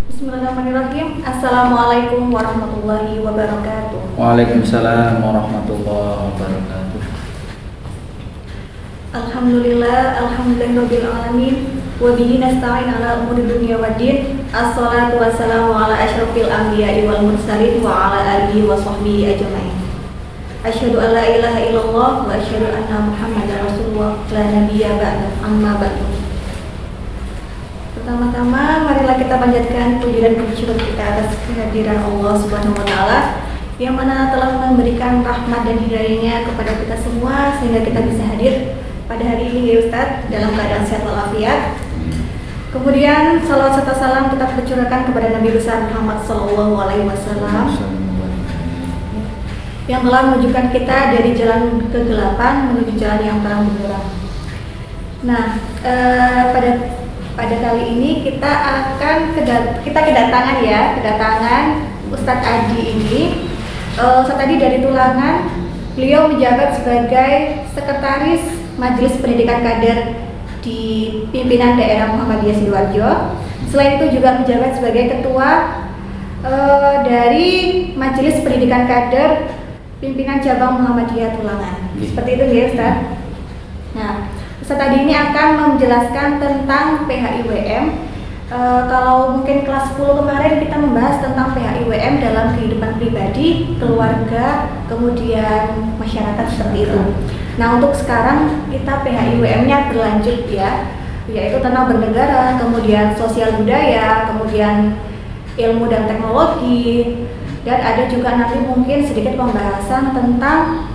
Bismillahirrahmanirrahim. Assalamualaikum warahmatullahi wabarakatuh. Waalaikumsalam warahmatullahi wabarakatuh. Alhamdulillahirabbil alamin. Wa bihi nasta'in ala umuri dunya waddin. Assalatu wassalamu ala asyrofil anbiya'i wal mursalin wa ala alihi wa sahbihi ajmain. Asyhadu an la ilaha illallah wa asyhadu anna Muhammadar Rasulullah la nabiyya ba'da. Amma ba'du. Pertama-tama marilah kita panjatkan puji dan puji syukur kita atas kehadiran Allah Subhanahu wa taala yang mana telah memberikan rahmat dan hidayahnya kepada kita semua sehingga kita bisa hadir pada hari ini ya Ustadz dalam keadaan sehat walafiat. Kemudian salawat serta salam tetap tercurahkan kepada Nabi besar Muhammad SAW yang telah menunjukkan kita dari jalan kegelapan menuju jalan yang terang benderang. Nah, pada kali ini kita akan kedatangan Ustadz Adi ini. Ustadz Adi dari Tulangan, beliau menjabat sebagai Sekretaris Majelis Pendidikan Kader di pimpinan daerah Muhammadiyah Sidoarjo. Selain itu juga menjabat sebagai Ketua dari Majelis Pendidikan Kader pimpinan cabang Muhammadiyah Tulangan. Seperti itu ya Ustadz. Nah, Ustadz tadi ini akan menjelaskan tentang PHIWM. Kalau mungkin kelas 10 kemarin kita membahas tentang PHIWM dalam kehidupan pribadi, keluarga, kemudian masyarakat seperti itu. Nah, untuk sekarang kita PHIWM-nya berlanjut ya, yaitu tentang bernegara, kemudian sosial budaya, kemudian ilmu dan teknologi, dan ada juga nanti mungkin sedikit pembahasan tentang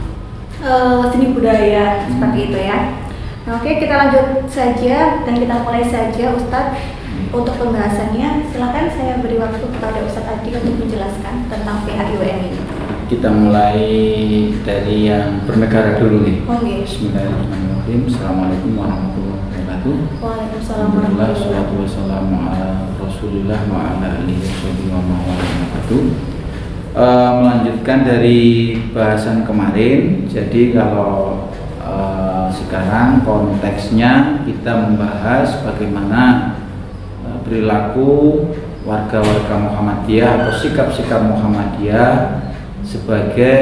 seni budaya seperti itu ya. Nah, oke, kita lanjut saja dan kita mulai saja Ustadz untuk pembahasannya. Silakan saya beri waktu kepada Ustadz Adi untuk menjelaskan tentang PHIWM ini. Kita mulai dari yang bernegara dulu nih. Okay. Bismillahirrahmanirrahim. Assalamualaikum warahmatullahi wabarakatuh. Waalaikumsalam Alhamdulillah, warahmatullahi salatu wassalamu ala Rasulillah wa ala alihi wabarakatuh. Melanjutkan dari bahasan kemarin. Jadi kalau sekarang konteksnya kita membahas bagaimana perilaku warga-warga Muhammadiyah atau sikap-sikap Muhammadiyah sebagai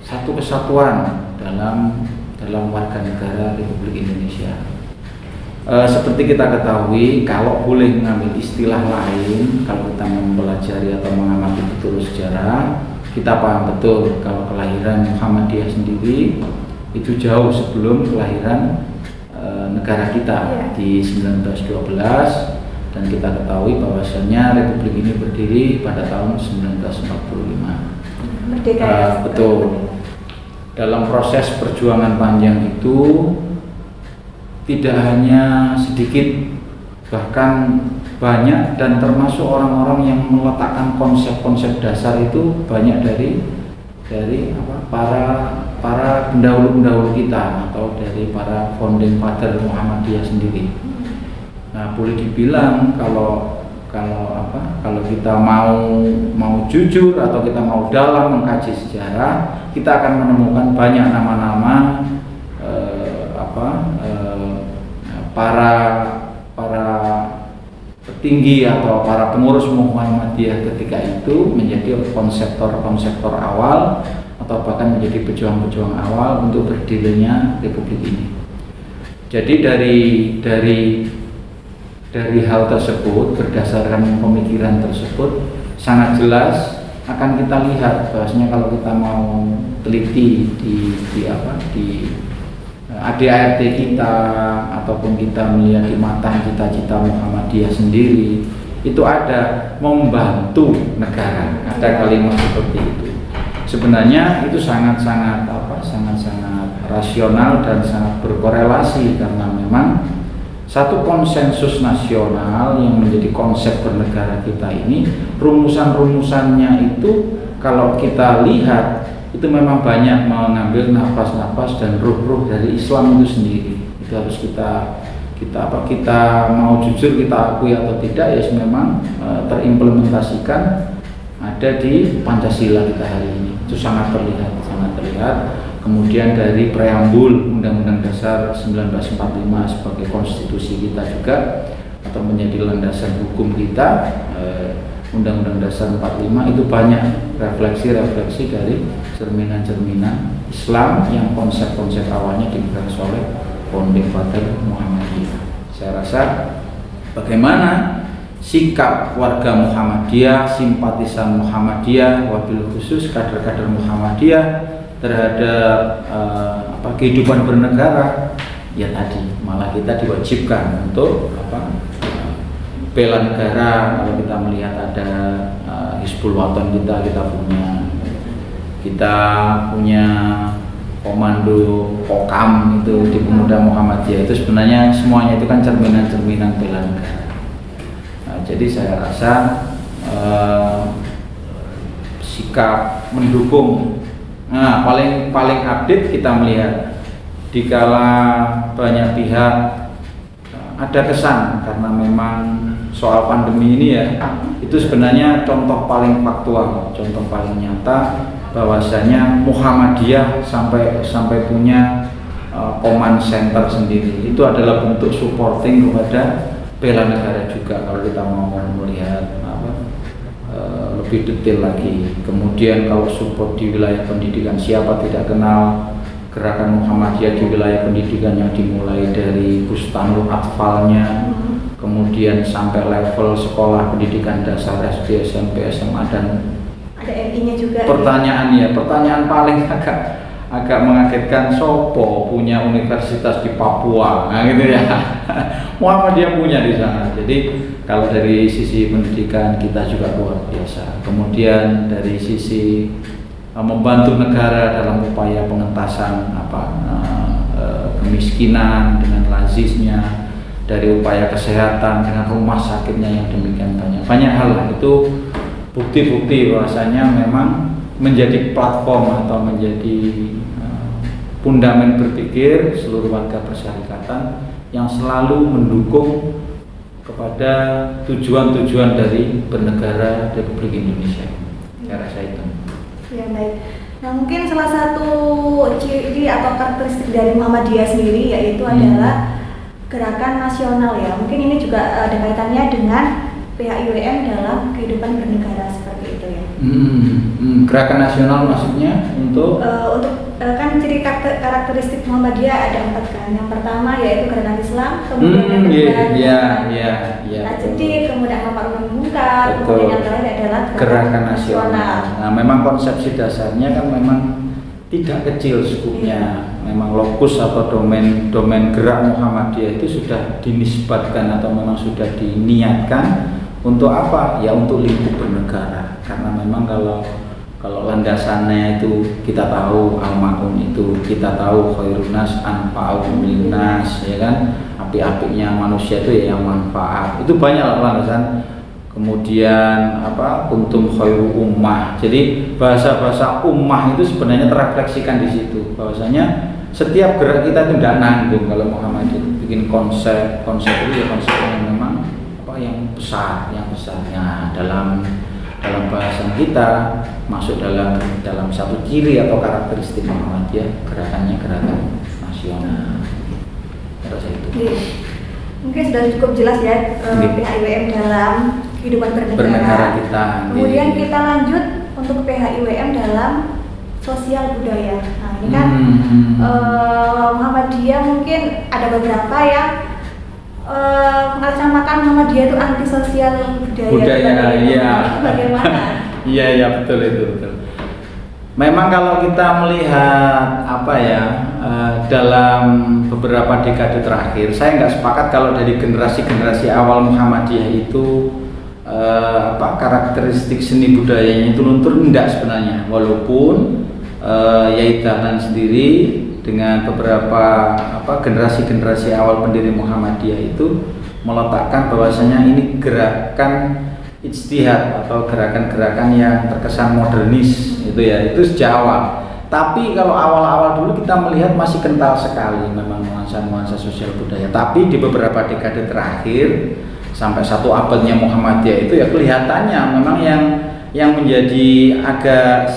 satu kesatuan dalam warga negara Republik Indonesia. Seperti kita ketahui, kalau boleh mengambil istilah lain, kalau kita mempelajari atau mengamati betul sejarah, kita paham betul kalau kelahiran Muhammadiyah sendiri itu jauh sebelum kelahiran negara kita di 1912, dan kita ketahui bahwasanya Republik ini berdiri pada tahun 1945. Merdeka. Betul. Dalam proses perjuangan panjang itu tidak hanya sedikit, bahkan banyak, dan termasuk orang-orang yang meletakkan konsep-konsep dasar itu banyak dari para pendahulu kita atau dari para founding father Muhammadiyah sendiri. Nah, boleh dibilang kalau kita mau jujur atau kita mau dalam mengkaji sejarah, kita akan menemukan banyak nama-nama para petinggi atau para pengurus Muhammadiyah ketika itu menjadi konseptor awal atau bahkan menjadi pejuang-pejuang awal untuk berdirinya Republik ini. Jadi dari hal tersebut, berdasarkan pemikiran tersebut, sangat jelas akan kita lihat bahwasanya kalau kita mau teliti di ADART kita ataupun kita melihat di mata cita-cita Muhammadiyah sendiri, itu ada membantu negara, ada kalimat seperti itu. Sebenarnya itu sangat-sangat rasional dan sangat berkorelasi, karena memang satu konsensus nasional yang menjadi konsep bernegara kita ini, rumusan-rumusannya itu kalau kita lihat itu memang banyak mengambil nafas-nafas dan ruh-ruh dari Islam itu sendiri. Itu harus kita mau jujur kita akui atau tidak, ya memang terimplementasikan ada di Pancasila kita hari ini. Itu sangat terlihat. Kemudian dari preambul Undang-Undang Dasar 1945 sebagai konstitusi kita juga, atau menjadi landasan hukum kita, Undang-Undang Dasar 45 itu banyak refleksi-refleksi dari cerminan-cerminan Islam yang konsep-konsep awalnya digagas oleh Founding Father Muhammadiyah. Saya rasa bagaimana sikap warga Muhammadiyah, simpatisan Muhammadiyah, wabil khusus kader-kader Muhammadiyah terhadap kehidupan bernegara, ya tadi malah kita diwajibkan untuk bela negara. Kalau kita melihat ada Hizbul Wathan kita punya komando Kokam itu di Pemuda Muhammadiyah, itu sebenarnya semuanya itu kan cerminan-cerminan bela negara. Jadi saya rasa sikap mendukung, paling update kita melihat dikala banyak pihak ada kesan karena memang soal pandemi ini ya, itu sebenarnya contoh paling faktual, contoh paling nyata bahwasanya Muhammadiyah sampai punya command center sendiri. Itu adalah bentuk supporting kepada bela negara juga kalau kita mau melihat lebih detail lagi. Kemudian kalau support di wilayah pendidikan, siapa tidak kenal gerakan Muhammadiyah di wilayah pendidikan yang dimulai dari Bustanul Atfalnya, kemudian sampai level sekolah pendidikan dasar SD, SMP, SMA, dan ada MI-nya juga. Pertanyaan paling agak mengagetkan, sopo punya universitas di Papua, gitu ya. Muhammadiyah punya di sana. Jadi kalau dari sisi pendidikan kita juga luar biasa. Kemudian dari sisi membantu negara dalam upaya pengentasan kemiskinan dengan lazisnya, dari upaya kesehatan dengan rumah sakitnya yang demikian banyak hal lah. Itu bukti-bukti bahwasanya memang menjadi platform atau menjadi fundamen berpikir seluruh warga persyarikatan yang selalu mendukung kepada tujuan-tujuan dari bernegara Republik Indonesia. Saya rasa itu. Ya, baik. Nah, mungkin salah satu ciri atau karakteristik dari Muhammadiyah sendiri yaitu adalah gerakan nasional ya. Mungkin ini juga ada kaitannya dengan PHIWM dalam kehidupan bernegara seperti itu ya. Gerakan nasional maksudnya untuk kan ciri karakteristik Muhammadiyah ada 4 kan. Yang pertama yaitu gerakan Islam, kemudian jadi kemudian Ma'ruf Munkar, kemudian yang terakhir adalah gerakan nasional. Nah, memang konsepsi dasarnya kan memang tidak kecil skupnya. Memang lokus atau domain gerak Muhammadiyah itu sudah dinisbatkan atau memang sudah diniatkan untuk apa? Ya untuk lingkup bernegara. Karena memang kalau landasannya itu kita tahu al-ma'un itu, kita tahu khairun nas anfa'uhum linnas, ya kan? Api-apinya manusia itu ya yang manfaat. Itu banyak landasan. Kemudian kuntum khairu ummah. Jadi bahasa-bahasa ummah itu sebenarnya terrefleksikan di situ. Bahwasanya setiap gerak kita itu tidak nanggung. Kalau Muhammadiyah itu bikin konsep itu ya konsep yang memang yang besar. Nah, dalam bahasan kita masuk dalam satu ciri atau karakteristik Muhammadiyah, gerakannya gerakan nasional. Rasa itu. Mungkin sudah cukup jelas ya PHIWM dalam kehidupan bernegara kita. Kemudian kita lanjut untuk PHIWM dalam sosial budaya. Nah, ini kan Muhammadiyah mungkin ada beberapa yang mengatasnamakan Muhammadiyah itu anti sosial budaya. Iya. Bagaimana? Iya betul. Memang kalau kita melihat dalam beberapa dekade terakhir, saya nggak sepakat kalau dari generasi awal Muhammadiyah itu karakteristik seni budayanya itu luntur, enggak sebenarnya. Walaupun Yai Dahlan sendiri dengan beberapa generasi awal pendiri Muhammadiyah itu meletakkan bahwasanya ini gerakan ijtihad atau gerakan-gerakan yang terkesan modernis itu sejak awal. Tapi kalau awal-awal dulu kita melihat masih kental sekali memang nuansa sosial budaya. Tapi di beberapa dekade terakhir sampai 1 abadnya Muhammadiyah itu ya kelihatannya memang yang menjadi agak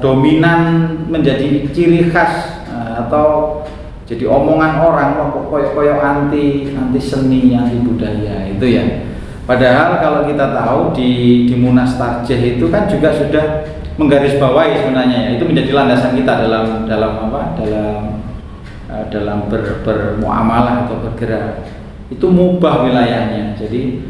dominan, menjadi ciri khas atau Jadi omongan orang kok koyo anti seni, anti budaya itu ya. Padahal kalau kita tahu di Munas Tarjih itu kan juga sudah menggarisbawahi sebenarnya ya, itu menjadi landasan kita dalam bermuamalah atau bergerak. Itu mubah wilayahnya. Jadi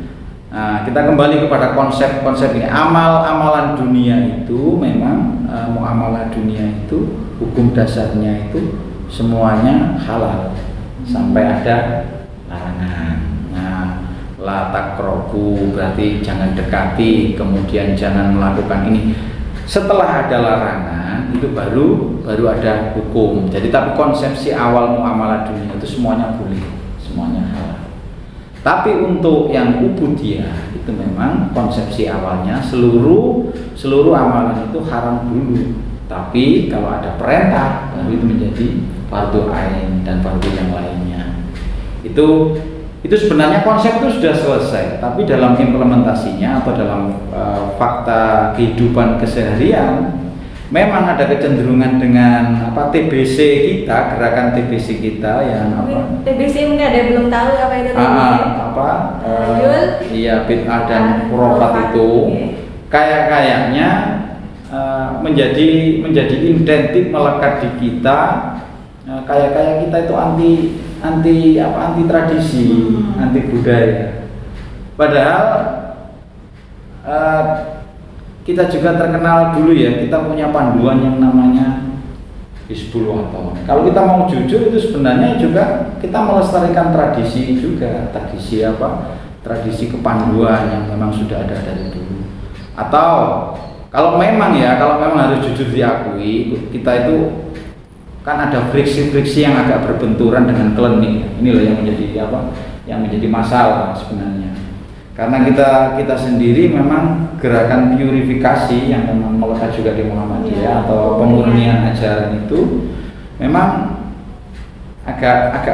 kita kembali kepada konsep ini. Amalan dunia itu memang muamalah dunia itu hukum dasarnya itu semuanya halal sampai ada larangan. Nah, la taqrabu berarti jangan dekati, kemudian jangan melakukan ini. Setelah ada larangan itu baru ada hukum. Jadi tapi konsepsi awal muamalah dunia itu semuanya boleh, semuanya halal. Tapi untuk yang ubudiyah itu memang konsepsi awalnya seluruh amalan itu haram dulu. Tapi kalau ada perintah baru itu menjadi fardu ain dan fardu yang lainnya. Itu sebenarnya konsep itu sudah selesai, tapi dalam implementasinya atau dalam fakta kehidupan keseharian memang ada kecenderungan dengan TBC kita, gerakan TBC kita yang TBC mungkin ada yang belum tahu apa itu TBC. Iya, bid'ah dan khurafat itu kayaknya menjadi identik melekat di kita. Kayak kita itu anti tradisi, anti budaya. Padahal kita juga terkenal dulu ya, kita punya panduan yang namanya Hizbul Wathon. Kalau kita mau jujur itu sebenarnya juga kita melestarikan tradisi juga, tradisi kepanduan yang memang sudah ada dari dulu. Atau kalau memang harus jujur diakui, kita itu kan ada friksi-friksi yang agak berbenturan dengan klinik. Inilah yang menjadi masalah sebenarnya. Karena kita sendiri memang gerakan purifikasi yang memang melekat juga di Muhammadiyah atau pemurnian ajaran itu memang agak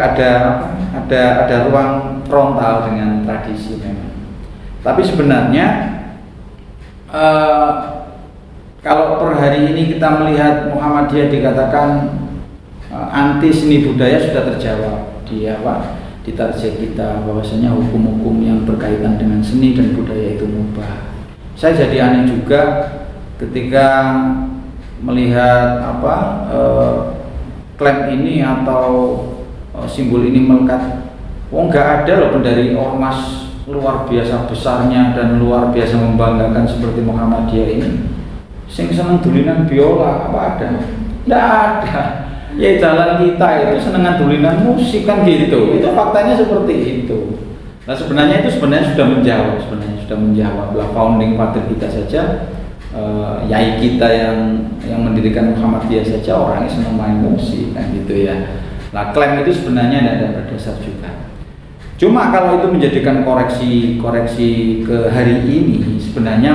ada ruang frontal dengan tradisi memang. Tapi sebenarnya kalau per hari ini kita melihat Muhammadiyah dikatakan anti seni budaya sudah terjawab di tarjih kita bahwasanya hukum-hukum yang berkaitan dengan seni dan budaya itu mubah. Saya jadi aneh juga ketika melihat klaim ini atau simbol ini melekat. Nggak ada loh pendiri ormas luar biasa besarnya dan luar biasa membanggakan seperti Muhammadiyah ini sing seneng dulinan biola ada? Nggak ada. Ya jalan kita itu senengan dulinan musik kan gitu. Itu faktanya seperti itu. Nah sebenarnya sudah menjawab lah founding father kita saja, yai kita yang mendirikan Muhammadiyah saja orangnya senang main musik kan gitu ya. Nah klaim itu sebenarnya tidak ada berdasar juga. Cuma kalau itu menjadikan koreksi ke hari ini sebenarnya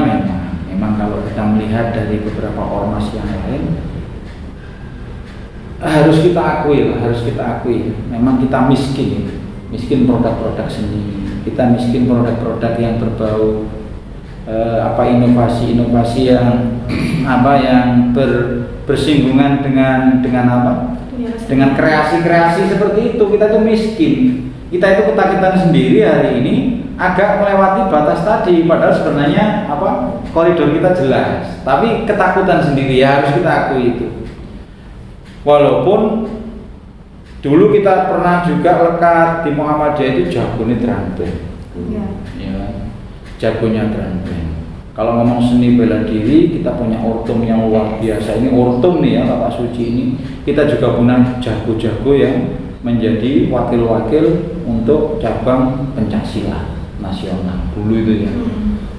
memang kalau kita melihat dari beberapa ormas yang lain harus kita akui memang kita miskin produk-produk seni, kita miskin produk-produk yang berbau inovasi yang bersinggungan dengan kreasi seperti itu. Kita itu miskin, kita itu ketakutan sendiri hari ini agak melewati batas tadi, padahal sebenarnya koridor kita jelas, tapi ketakutan sendiri ya harus kita akui itu. Walaupun dulu kita pernah juga lekat di Muhammadiyah itu jagonya drum band, ya, jagonya drum band. Kalau ngomong seni bela diri, kita punya ortum yang luar biasa. Ini ortum nih ya, Bapak Suci ini. Kita juga punya jago-jago yang menjadi wakil-wakil untuk cabang pencaksilat nasional dulu itu ya.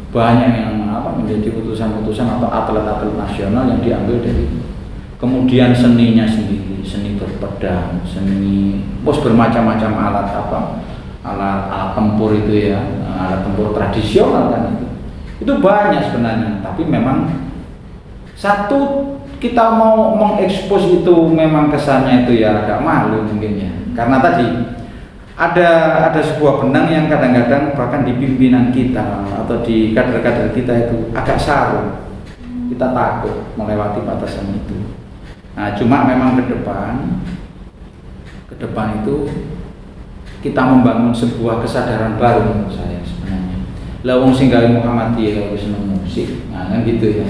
Banyak yang menjadi utusan-utusan atau atlet-atlet nasional yang diambil dari. Kemudian seninya sendiri, seni berpedang, seni bermacam-macam alat tempur itu ya, alat tempur tradisional kan itu banyak sebenarnya. Tapi memang satu kita mau mengekspos itu memang kesannya itu ya agak malu mungkin ya, karena tadi ada sebuah benang yang kadang-kadang bahkan di pimpinan kita atau di kader-kader kita itu agak saru, kita takut melewati batasan itu. Nah, cuma memang ke depan itu kita membangun sebuah kesadaran baru menurut saya sebenarnya. Lah wong sing gawe Muhammadiyah wis seneng musik, nah kan gitu ya.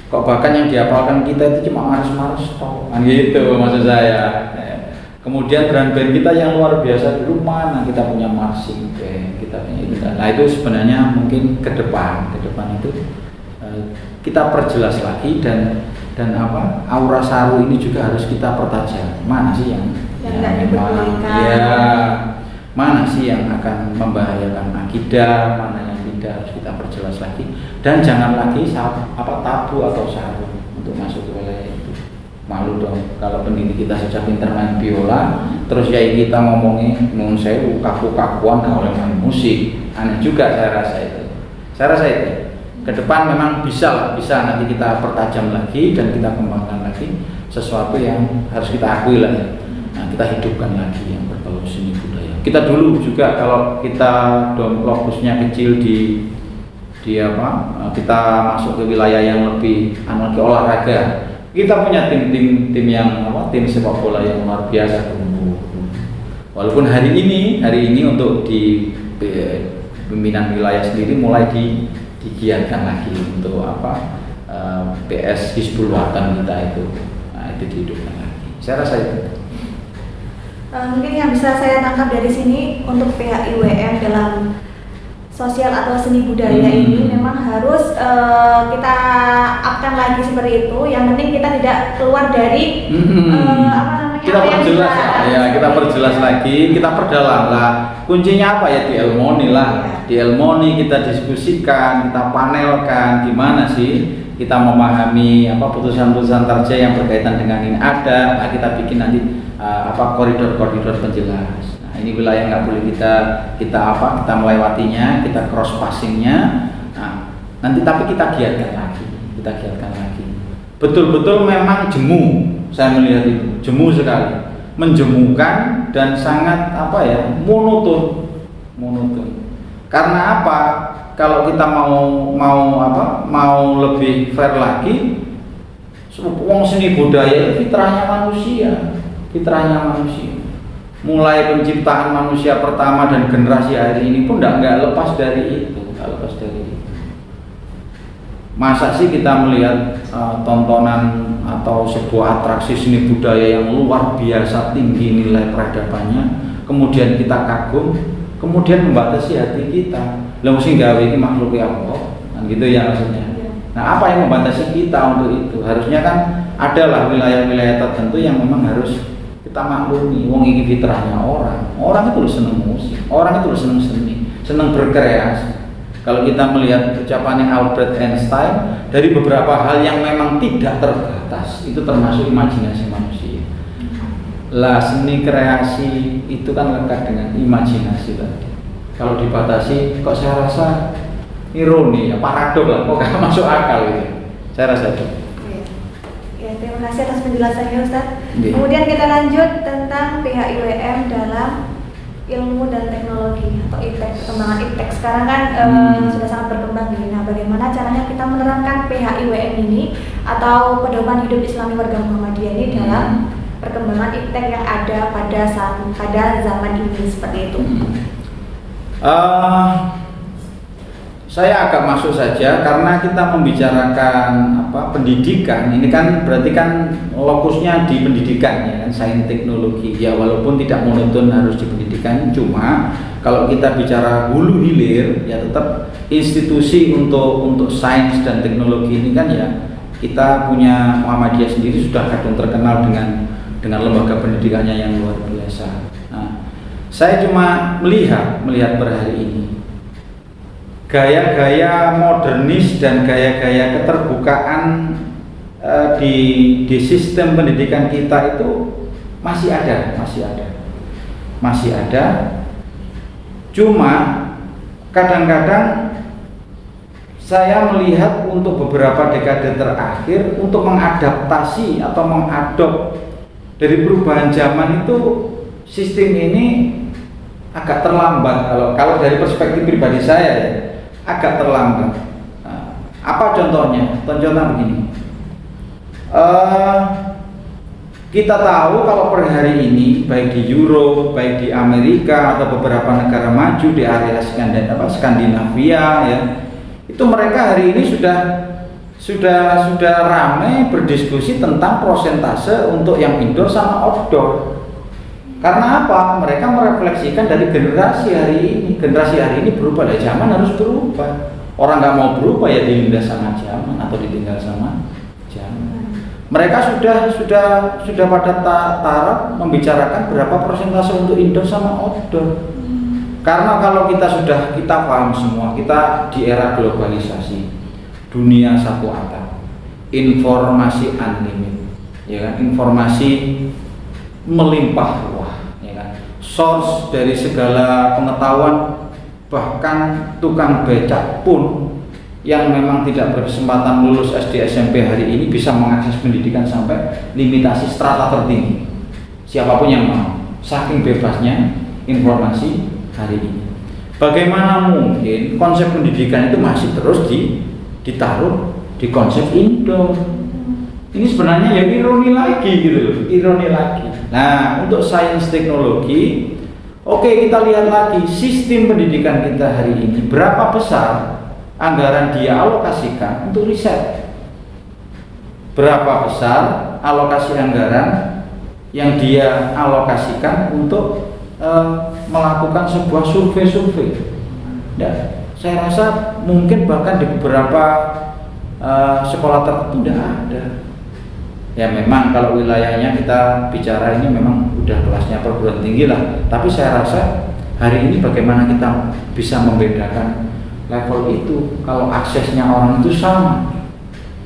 Kok bahkan yang dihafalkan kita itu cuma maris-maris toh, kan gitu maksud saya. Kemudian band-band kita yang luar biasa dulu mana kita punya marching band, kita punya itu. Nah itu sebenarnya mungkin ke depan itu kita perjelas lagi dan apa aura saru ini juga harus kita pertajam. Mana sih yang memang ya, mana sih yang akan membahayakan akidah, mana yang tidak, harus kita perjelas lagi. Dan jangan lagi tabu atau saru untuk masuk ke wilayah itu. Malu dong kalau pendidik kita saja pintar main biola, terus ya kita ngomongin nun sewu kaku-kakuan oleh main musik. Aneh juga saya rasa itu. Ke depan memang bisa nanti kita pertajam lagi dan kita kembangkan lagi sesuatu yang harus kita akui lah ya. Nah, kita hidupkan lagi yang berbau seni budaya. Kita dulu juga kalau kita lokusnya kecil di kita masuk ke wilayah yang lebih olahraga. Kita punya tim yang tim sepak bola yang luar biasa. Walaupun hari ini untuk di pimpinan wilayah sendiri mulai digiatkan lagi untuk PS Hizbul Watan kita itu. Nah, itu dihidupkan lagi. Saya rasa itu. Mungkin yang bisa saya tangkap dari sini untuk PHIWM dalam sosial atau seni budaya ini memang harus kita upkan lagi seperti itu. Yang penting kita tidak keluar dari kita perjelas kita perjelas lagi, kita perdalam lah. Kuncinya apa ya di Elmoni lah. Di Elmoni kita diskusikan, kita panelkan gimana sih kita memahami putusan-putusan terja yang berkaitan dengan ini ada. Nah, kita bikin nanti koridor-koridor penjelas. Ini wilayah nggak boleh kita melewatinya, kita cross passingnya. Nah, nanti tapi kita giatkan lagi. Betul-betul memang jemu, saya melihat itu jemu sekali, menjemukan dan sangat monoton. Karena apa? Kalau kita mau lebih fair lagi, wong seni budaya itu fitrahnya manusia. Mulai penciptaan manusia pertama dan generasi hari ini pun nggak lepas dari itu. Masa sih kita melihat tontonan atau sebuah atraksi seni budaya yang luar biasa tinggi nilai peradabannya, kemudian kita kagum, kemudian membatasi hati kita. Lah mesti gawe iki makhluk Allah, kan gitu ya maksudnya. Nah, apa yang membatasi kita untuk itu? Harusnya kan adalah wilayah-wilayah tertentu yang memang harus kita maklumi. Wong iki fitrahnya orang itu seneng musik, orang itu seneng seni, seneng berkreasi. Kalau kita melihat ucapannya Albert Einstein, dari beberapa hal yang memang tidak terbatas itu termasuk imajinasi manusia. Lah seni kreasi itu kan lekat dengan imajinasi tadi. Kalau dibatasi, kok saya rasa ironi, paradok lah, kok gak masuk akal itu. Saya rasa itu. Ya, terima kasih atas penjelasannya Ustaz. Kemudian kita lanjut tentang PHIWM dalam ilmu dan teknologi atau IPTEK, perkembangan IPTEK sekarang kan sudah sangat berkembang nih. Nah, bagaimana caranya kita menerapkan PHIWM ini atau pedoman hidup Islami warga Muhammadiyah ini dalam perkembangan IPTEK yang ada pada zaman ini seperti itu? Saya agak masuk saja karena kita membicarakan pendidikan. Ini kan berarti kan lokusnya di pendidikan ya kan, sains teknologi. Ya walaupun tidak monoton harus di pendidikan, cuma kalau kita bicara hulu hilir ya tetap institusi untuk sains dan teknologi ini kan ya kita punya Muhammadiyah sendiri sudah kadung terkenal dengan lembaga pendidikannya yang luar biasa. Nah, saya cuma melihat per hari ini gaya-gaya modernis dan gaya-gaya keterbukaan di sistem pendidikan kita itu masih ada. Cuma kadang-kadang saya melihat untuk beberapa dekade terakhir untuk mengadaptasi atau mengadop dari perubahan zaman itu sistem ini agak terlambat kalau dari perspektif pribadi saya ya, agak terlambat. Apa contohnya? Contohnya begini. Kita tahu kalau per hari ini baik di Eropa, baik di Amerika atau beberapa negara maju di area Skandinavia ya, itu mereka hari ini sudah ramai berdiskusi tentang prosentase untuk yang indoor sama outdoor. Karena apa? Mereka merefleksikan dari generasi hari ini. Generasi hari ini berubah, lah zaman harus berubah. Orang nggak mau berubah ya dilindas sama zaman atau ditinggal sama zaman. Mereka sudah pada taraf membicarakan berapa persentase untuk indoor sama outdoor. Karena kalau kita paham semua, kita di era globalisasi, dunia satu atap, informasi unlimited, ya kan? Informasi melimpah ruah, ya kan? Source dari segala pengetahuan, bahkan tukang becak pun yang memang tidak berkesempatan lulus SD SMP hari ini bisa mengakses pendidikan sampai limitasi strata tertinggi. Siapapun yang mau, saking bebasnya informasi hari ini. Bagaimana mungkin konsep pendidikan itu masih terus ditaruh di konsep indoor? Ini sebenarnya ya ironi lagi gitu loh, ironi lagi. Nah, untuk sains teknologi, oke, kita lihat lagi sistem pendidikan kita hari ini, berapa besar anggaran dia alokasikan untuk riset, berapa besar alokasi anggaran yang dia alokasikan untuk melakukan sebuah survei. Ya, saya rasa mungkin bahkan di beberapa sekolah tertentu tidak ada. Ya memang kalau wilayahnya kita bicara ini memang udah kelasnya perguruan tinggi lah, tapi saya rasa hari ini bagaimana kita bisa membedakan level itu kalau aksesnya orang itu sama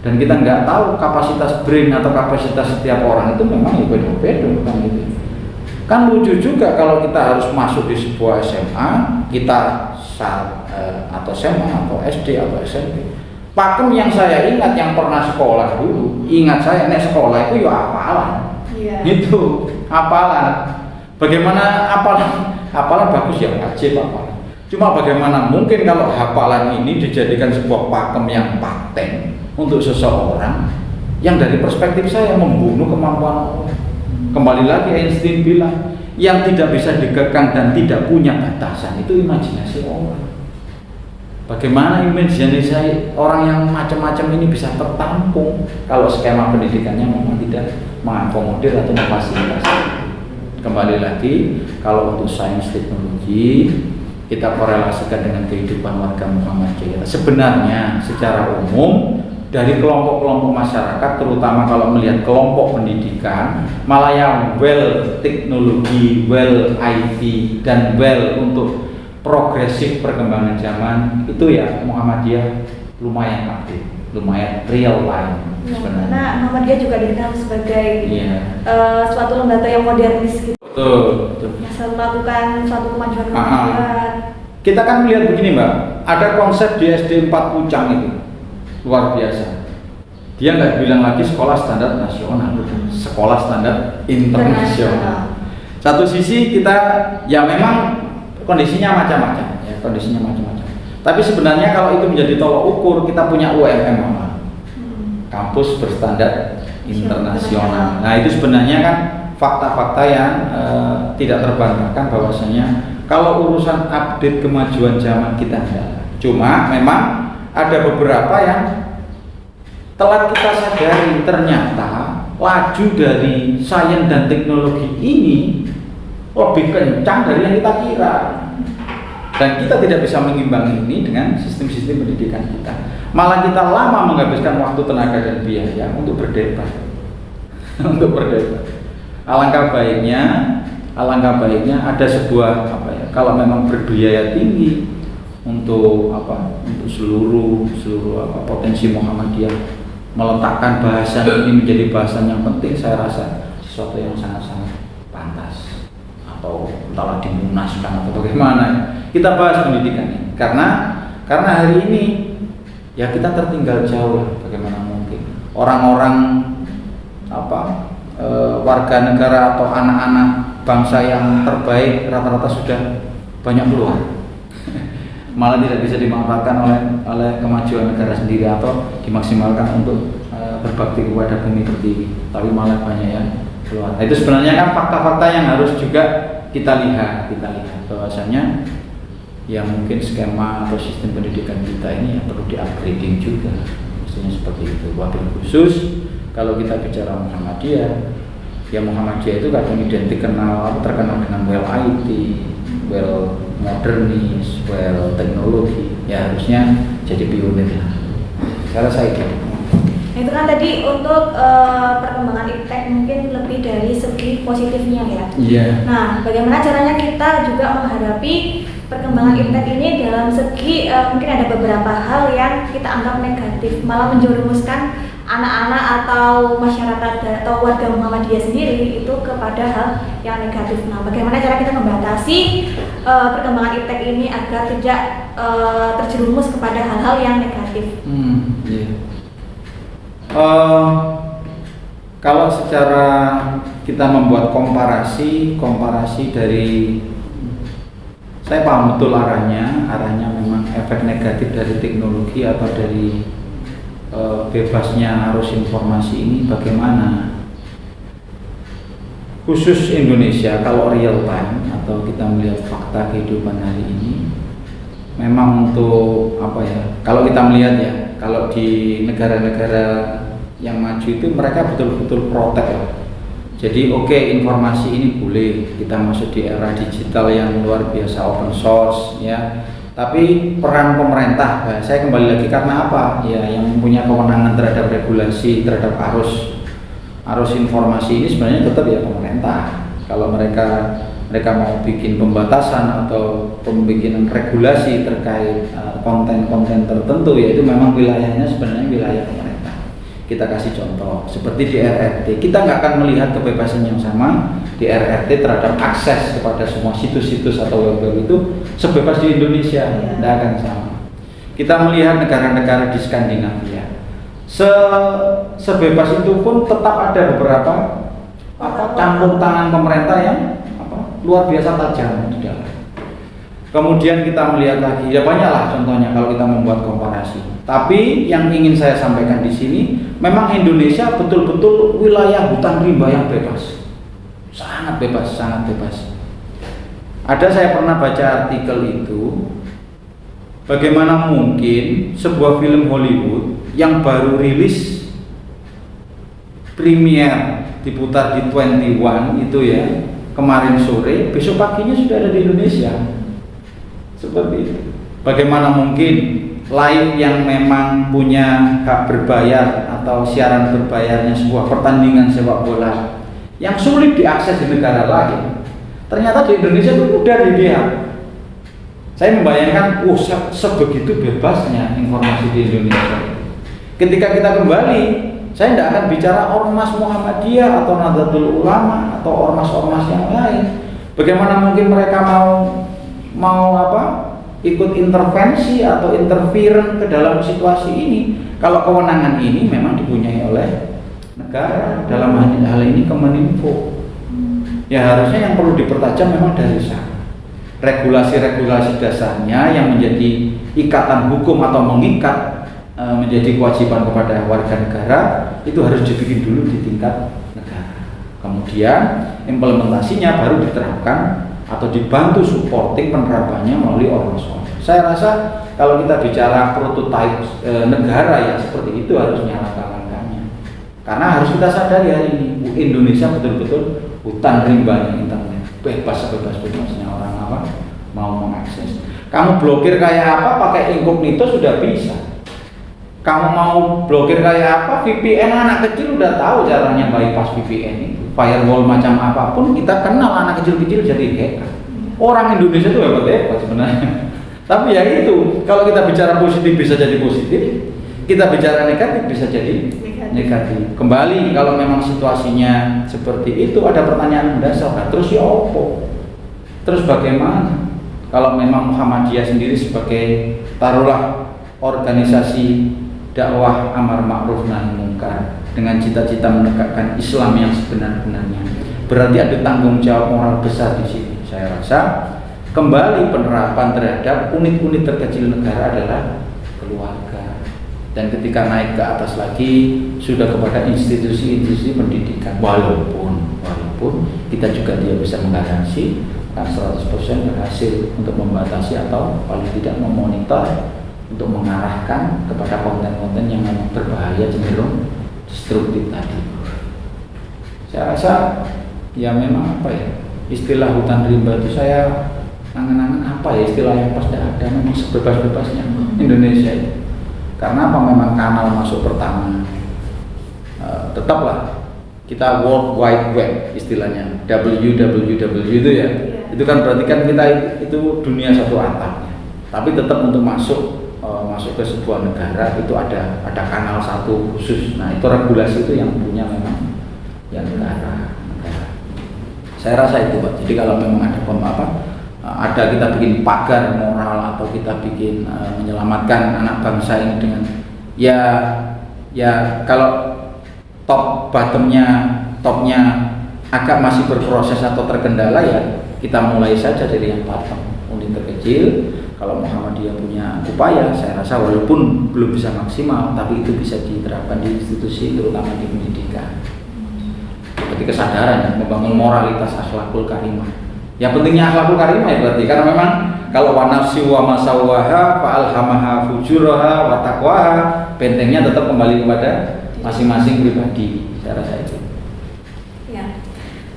dan kita nggak tahu kapasitas brain atau kapasitas setiap orang itu memang ya beda-beda kan gitu. Kan lucu juga kalau kita harus masuk di sebuah SMA, kita atau SMA atau SD atau SMP. Pakem yang saya ingat yang pernah sekolah dulu, ingat saya nek sekolah itu ya hafalan. Iya. Gitu, hafalan. Bagaimana hafalan bagus ya wajib hafalan. Cuma bagaimana mungkin kalau hafalan ini dijadikan sebuah pakem yang paten untuk seseorang yang dari perspektif saya membunuh kemampuan orang. Kembali lagi Einstein bilang, yang tidak bisa dikekang dan tidak punya batasan itu imajinasi orang. Bagaimana imajinasi orang yang macam-macam ini bisa tertampung kalau skema pendidikannya memang tidak mengakomodir atau memfasilitasi. Kembali lagi, kalau untuk sains teknologi kita korelasikan dengan kehidupan warga Muhammadiyah. Sebenarnya secara umum dari kelompok-kelompok masyarakat, terutama kalau melihat kelompok pendidikan, malah yang well teknologi, well IT, dan well untuk progresif perkembangan zaman itu ya Muhammadiyah lumayan update, lumayan real time sebenarnya. Karena Muhammadiyah juga dikenal sebagai suatu lembaga yang modernis gitu. Betul. Yang selalu melakukan suatu kemajuan. Kita kan melihat begini Mbak, ada konsep di SD 4 Pucang itu luar biasa. Dia nggak bilang lagi sekolah standar nasional, sekolah standar internasional. Satu sisi kita ya memang kondisinya macam-macam, ya kondisinya macam-macam. Tapi sebenarnya kalau itu menjadi tolok ukur, kita punya UMM, kampus berstandar internasional. Nah itu sebenarnya kan fakta-fakta yang tidak terbantahkan bahwasanya kalau urusan update kemajuan zaman kita ada. Cuma memang ada beberapa yang telah kita sadari ternyata laju dari sains dan teknologi ini lebih kencang dari yang kita kira. Dan kita tidak bisa mengimbangi ini dengan sistem-sistem pendidikan kita. Malah kita lama menghabiskan waktu, tenaga, dan biaya untuk berdebat. Untuk berdebat. Alangkah baiknya ada sebuah kalau memang berbiaya tinggi untuk seluruh potensi Muhammadiyah meletakkan bahasan ini menjadi bahasan yang penting, saya rasa sesuatu yang sangat-sangat pantas atau entahlah dimunaskan atau bagaimana kita bahas pendidikan ini karena hari ini ya kita tertinggal jauh. Bagaimana mungkin orang-orang warga negara atau anak-anak bangsa yang terbaik rata-rata sudah banyak keluar, malah tidak bisa dimanfaatkan oleh kemajuan negara sendiri atau dimaksimalkan untuk berbakti kepada bumi pertiwi, tapi malah banyak yang keluarga. Itu sebenarnya kan fakta-fakta yang harus juga kita lihat bahwasanya ya mungkin skema atau sistem pendidikan kita ini yang perlu di-upgrading juga, mestinya seperti itu. Wabil khusus kalau kita bicara Muhammadiyah, ya Muhammadiyah itu kadang terkenal dengan well IT, well modernis, well teknologi, ya harusnya jadi pionir lah. Cara saya gitu. Itu kan tadi untuk perkembangan iptek mungkin lebih dari segi positifnya ya. Iya. Nah, bagaimana caranya kita juga menghadapi perkembangan iptek ini dalam segi mungkin ada beberapa hal yang kita anggap negatif, malah menjerumuskan anak-anak atau masyarakat atau warga Muhammadiyah sendiri itu kepada hal yang negatif. Nah, bagaimana cara kita membatasi perkembangan iptek ini agar tidak terjerumus kepada hal-hal yang negatif? Iya. Kalau secara kita membuat komparasi dari, saya paham betul arahnya memang efek negatif dari teknologi atau dari bebasnya arus informasi ini bagaimana. Khusus Indonesia, kalau real time atau kita melihat fakta kehidupan hari ini, memang untuk apa ya? Kalau kita melihat ya, kalau di negara-negara yang maju itu mereka betul-betul protek ya. Jadi oke, informasi ini boleh, kita masuk di era digital yang luar biasa open source ya. Tapi peran pemerintah, saya kembali lagi karena apa? Ya, yang mempunyai kewenangan terhadap regulasi terhadap arus informasi ini sebenarnya tetap ya pemerintah. Kalau mereka mau bikin pembatasan atau pembikinan regulasi terkait konten-konten tertentu, ya itu memang wilayahnya sebenarnya wilayah pemerintah. Kita kasih contoh seperti di RRT, kita nggak akan melihat kebebasan yang sama di RRT terhadap akses kepada semua situs-situs atau web itu sebebas di Indonesia, tidak akan sama. Kita melihat negara-negara di Skandinavia, sebebas itu pun tetap ada beberapa campur tangan pemerintah yang luar biasa tajam di dalam. Kemudian kita melihat lagi, ya banyaklah contohnya kalau kita membuat komparasi. Tapi yang ingin saya sampaikan di sini, memang Indonesia betul-betul wilayah hutan rimba yang bebas, sangat bebas. Ada saya pernah baca artikel itu, bagaimana mungkin sebuah film Hollywood yang baru rilis premier diputar di 21 itu ya kemarin sore, besok paginya sudah ada di Indonesia. Seperti itu. Bagaimana mungkin live yang memang punya hak berbayar atau siaran berbayarnya sebuah pertandingan sepak bola yang sulit diakses di negara lain, ternyata di Indonesia itu mudah dilihat. Saya membayangkan, sebegitu bebasnya informasi di Indonesia. Ketika kita kembali, saya tidak akan bicara ormas Muhammadiyah atau Nahdlatul Ulama atau ormas-ormas yang lain. Bagaimana mungkin mereka mau ikut intervensi atau interfere ke dalam situasi ini kalau kewenangan ini memang dipunyai oleh negara, dalam hal ini Kemeninfo. Ya harusnya yang perlu dipertajam memang dari sana. Regulasi-regulasi dasarnya yang menjadi ikatan hukum atau mengikat menjadi kewajiban kepada warga negara itu harus dibikin dulu di tingkat negara. Kemudian implementasinya baru diterapkan atau dibantu supporting penerapannya melalui ormas-ormas. Saya rasa kalau kita bicara prototipe negara ya seperti itu harusnya langkah-langkahnya. Karena harus kita sadari hari ini Indonesia betul-betul hutan rimbanya internet, bebas-bebasnya orang mau mengakses. Kamu blokir kayak apa pakai incognito sudah bisa. Kamu mau blokir kayak apa, VPN anak kecil udah tahu caranya bypass VPN itu. Firewall macam apapun kita kenal, anak kecil-kecil jadi hacker. Orang Indonesia itu hebat sebenarnya. Tapi ya itu, kalau kita bicara positif bisa jadi positif, kita bicara negatif bisa jadi negatif. Kembali kalau memang situasinya seperti itu, ada pertanyaan mendasar, terus ya opo? Terus bagaimana? Kalau memang Muhammadiyah sendiri sebagai taruhlah organisasi dakwah amar ma'ruf nahi munkar dengan cita-cita menegakkan Islam yang sebenar-benarnya, berarti ada tanggung jawab moral besar di sini. Saya rasa kembali penerapan terhadap unit-unit terkecil negara adalah keluarga. dan ketika naik ke atas lagi sudah kepada institusi-institusi pendidikan. Walaupun kita juga tidak bisa menggaransi kan 100% berhasil untuk membatasi atau paling tidak memonitor untuk mengarahkan kepada konten-konten yang memang berbahaya, cenderung destruktif tadi. Saya rasa ya memang apa ya, istilah hutan rimba itu saya angan-angan apa ya istilah yang pas tidak ada, memang sebebas-bebasnya Indonesia itu. Karena apa, memang kanal masuk pertama. Tetaplah kita World Wide Web istilahnya, WWW itu ya. Itu kan berarti kan kita itu dunia satu atapnya. Tapi tetap untuk masuk ke sebuah negara itu ada kanal satu khusus. Nah, itu regulasi itu yang punya memang yang negara. Saya rasa itu, Pak. Jadi kalau memang ada kita bikin pagar moral atau kita bikin menyelamatkan anak bangsa ini dengan ya kalau topnya agak masih berproses atau terkendala, ya kita mulai saja dari yang bottom, unit terkecil. Kalau Muhammadiyah punya upaya, saya rasa walaupun belum bisa maksimal, tapi itu bisa diterapkan di institusi, terutama di pendidikan. Seperti kesadaran, membangun moralitas akhlakul karimah. Yang pentingnya akhlakul karimah ya berarti, karena memang kalau wa nafsi wa masawwaha fa alhamaha fujuraha wa taqwaha, bentengnya tetap kembali kepada masing-masing pribadi. Saya rasa itu. Ya.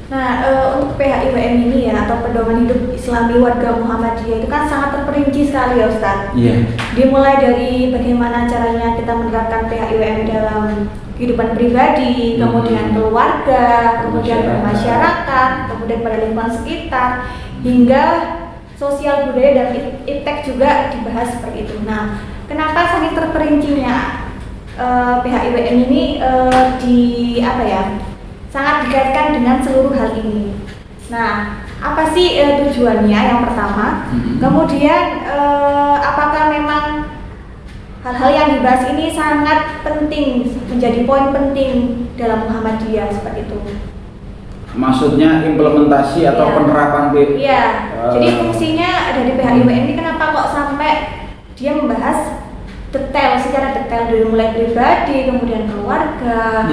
Nah, untuk PHIWM ini ya, atau pedoman hidup Islami warga Muhammadiyah itu kan sangat terperinci sekali ya Ustadz. Iya. Dimulai dari bagaimana caranya kita menerapkan PHIWM dalam kehidupan pribadi, kemudian keluarga, kemudian bermasyarakat, kemudian pada lingkungan sekitar, hingga sosial budaya dan iptek juga dibahas seperti itu. Nah, kenapa saking terperincinya PHIWM ini sangat dikaitkan dengan seluruh hal ini. Nah, apa sih tujuannya yang pertama? Kemudian apakah memang hal-hal yang dibahas ini sangat penting, menjadi poin penting dalam Muhammadiyah seperti itu? Maksudnya implementasi atau penerapan Iya. Jadi fungsinya dari PHIWM ini kenapa kok sampai dia membahas secara detail dari mulai pribadi, kemudian keluarga,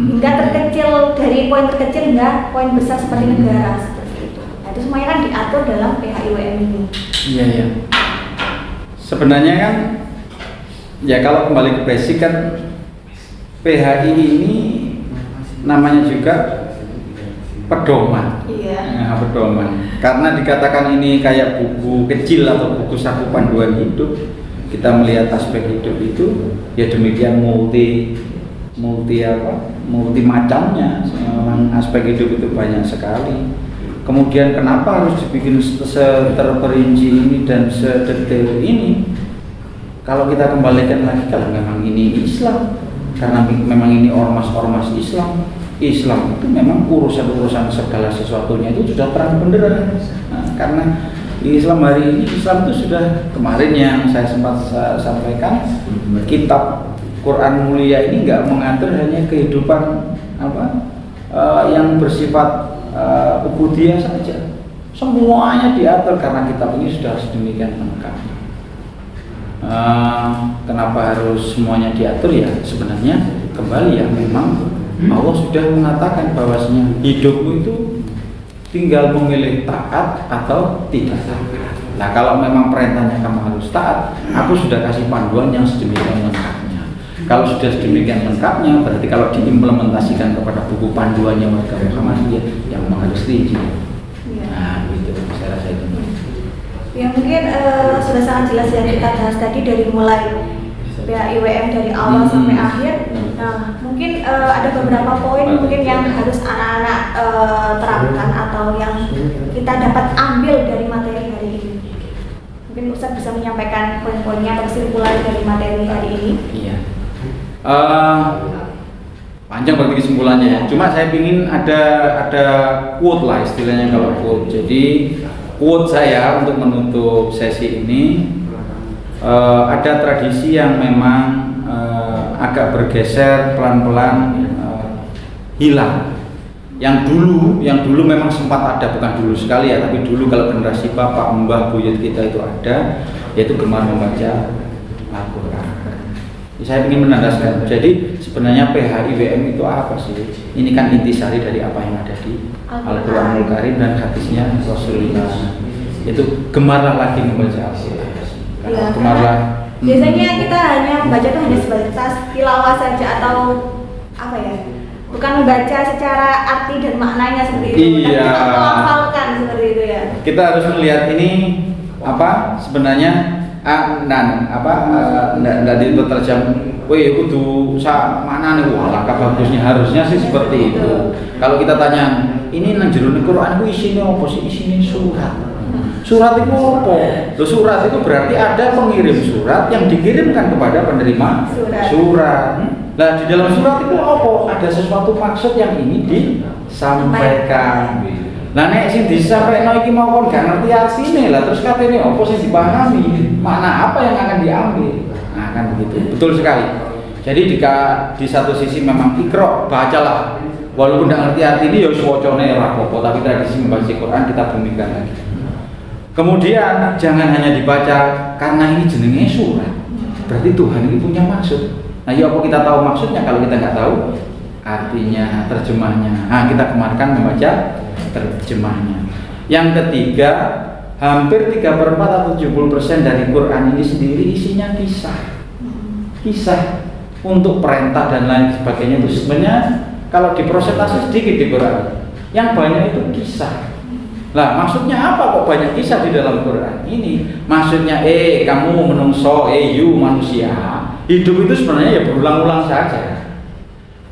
hingga terkecil, dari poin terkecil hingga poin besar seperti negara seperti itu. Nah, itu semuanya kan diatur dalam PHIWM ini. Iya. Sebenarnya kan ya kalau kembali ke basic kan PHI ini namanya juga pedoman. Iya. Nah, pedoman. Karena dikatakan ini kayak buku kecil atau buku saku panduan hidup. Kita melihat aspek hidup itu ya demikian multi macamnya. Memang aspek hidup itu banyak sekali. Kemudian kenapa harus dibikin terperinci ini dan sedetail ini? Kalau kita kembalikan lagi, kalau memang ini Islam, karena memang ini ormas-ormas Islam itu memang urusan-urusan segala sesuatunya itu sudah terang benderang. Nah, karena di Islam hari ini, Islam itu sudah kemarin yang saya sempat sampaikan, kitab Quran mulia ini nggak mengatur hanya kehidupan yang bersifat ubudiyah saja. Semuanya diatur karena kitab ini sudah sedemikian lengkap. Kenapa harus semuanya diatur ya? Sebenarnya kembali ya memang Allah sudah mengatakan bahwasanya hidupmu itu tinggal memilih taat atau tidak taat. Nah, kalau memang perintahnya kamu harus taat, aku sudah kasih panduan yang sedemikian lengkapnya. Kalau sudah sedemikian lengkapnya, berarti kalau diimplementasikan kepada buku panduannya warga Muhammadiyah, yang memang harus diizin. Ya. Nah, itu saya rasa itu. Ya mungkin sudah sangat jelas yang kita bahas tadi dari mulai PHIWM dari awal sampai akhir. Nah, mungkin ada beberapa poin mungkin yang harus anak-anak terapkan atau yang kita dapat ambil dari materi hari ini. Mungkin Ustadz bisa menyampaikan poin-poinnya atau kesimpulan dari materi hari ini. Iya. Panjang bagi kesimpulannya ya. Cuma saya ingin ada quote lah istilahnya kalau quote. Jadi quote saya untuk menutup sesi ini, ada tradisi yang memang agak bergeser pelan-pelan hilang. Yang dulu memang sempat ada, bukan dulu sekali ya, tapi dulu kalau generasi bapak, mbah, buyut kita itu ada, yaitu gemar membaca Al-Quran. Saya ingin menandaskan. Jadi sebenarnya PHIWM itu apa sih? Ini kan intisari dari apa yang ada di Al-Quranul Karim dan hadisnya Rasulullah. Itu gemarlah lagi membaca Al-Quran. Ya, Gemarlah. Biasanya kita hanya membaca itu hanya sebatas tilawah saja atau apa ya? Bukan membaca secara arti dan maknanya seperti itu. Iya. Tapi kita melafalkan seperti itu ya. Kita harus melihat ini apa sebenarnya ndak diterjem. Wih, kudu mana nih? Wah, langkah bagusnya harusnya sih seperti itu. Kalau kita tanya, ini nang jero Quran ku isine apa sih? Isine surat. Surat itu apa? Loh, surat itu berarti ada pengirim surat yang dikirimkan kepada penerima surat. Nah, di dalam surat itu apa? Ada sesuatu maksud yang ini disampaikan. Nah, nek sing disampaikan iki mau kon gak ngerti artine lah, terus katene apa sing dipahami? Makna apa yang akan diambil? Nah, kan begitu. Betul sekali. Jadi di satu sisi memang ikro, bacalah. Walaupun tidak ngerti artinya ya wacane ora apa-apa, tapi tradisi membaca Quran kita bumikan lagi. Kemudian jangan hanya dibaca karena ini jenenge surat. Berarti Tuhan ini punya maksud. Nah, ya apa kita tahu maksudnya kalau kita nggak tahu artinya, terjemahnya. Nah, kita kemarin membaca terjemahnya. Yang ketiga, hampir 3/4 atau 70% dari Quran ini sendiri isinya kisah untuk perintah dan lain sebagainya. Itu sebenarnya kalau diprosentase sedikit di Quran, yang banyak itu kisah. Lah, maksudnya apa kok banyak kisah di dalam Quran ini? Maksudnya kamu menungso, you manusia, hidup itu sebenarnya ya berulang-ulang saja.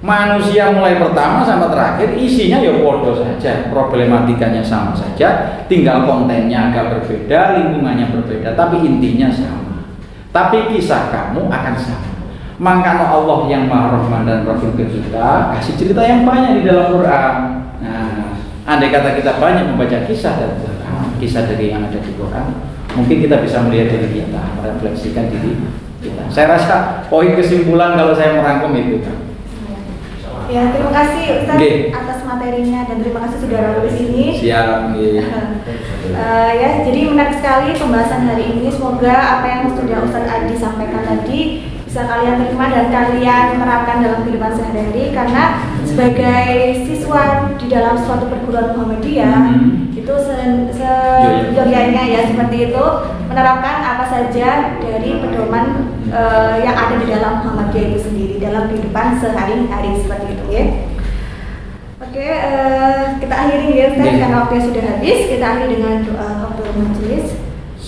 Manusia mulai pertama sampai terakhir isinya ya podo saja, problematikanya sama saja, tinggal kontennya agak berbeda, lingkungannya berbeda, tapi intinya sama. Tapi kisah kamu akan sama. Makanya Allah yang Maha Rahman dan Rahim ke kita kasih cerita yang banyak di dalam Quran. Nah, andai kata kita banyak membaca kisah dari Quran, kisah dari yang ada di Quran, mungkin kita bisa melihat diri kita, merefleksikan diri kita. Saya rasa poin kesimpulan kalau saya merangkum itu. Ya, terima kasih Ustaz atas materinya dan terima kasih sudah hadir di sini. Siap. Ya, jadi menarik sekali pembahasan hari ini. Semoga apa yang sudah Ustaz Adi sampaikan tadi bisa kalian terima dan kalian terapkan dalam kehidupan sehari-hari, karena sebagai siswa di dalam suatu perguruan Muhammadiyah itu seyogyanya ya seperti itu, menerapkan apa saja dari pedoman yang ada di dalam Muhammadiyah itu sendiri dalam kehidupan sehari-hari seperti itu ya. Oke, kita akhiri ya Ustaz, karena waktunya sudah habis. Kita akhiri dengan doa kafaratul majelis.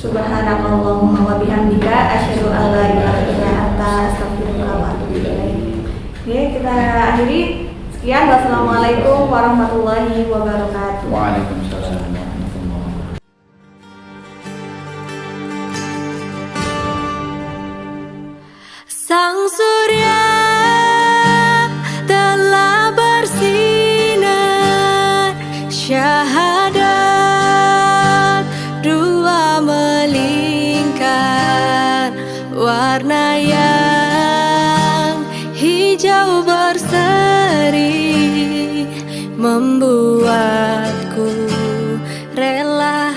Subhanallahumma wa bihamdika asyhadu an la ilaha illa anta astaghfiruka wa atubu ilaik. Oke, kita akhiri. Sekian, wassalamualaikum warahmatullahi wabarakatuh. Waalaikumsalam warahmatullahi wabarakatuh. Sang surya telah bersinar, syahadat dua melingkar, warna yang hijau berseri membuatku rela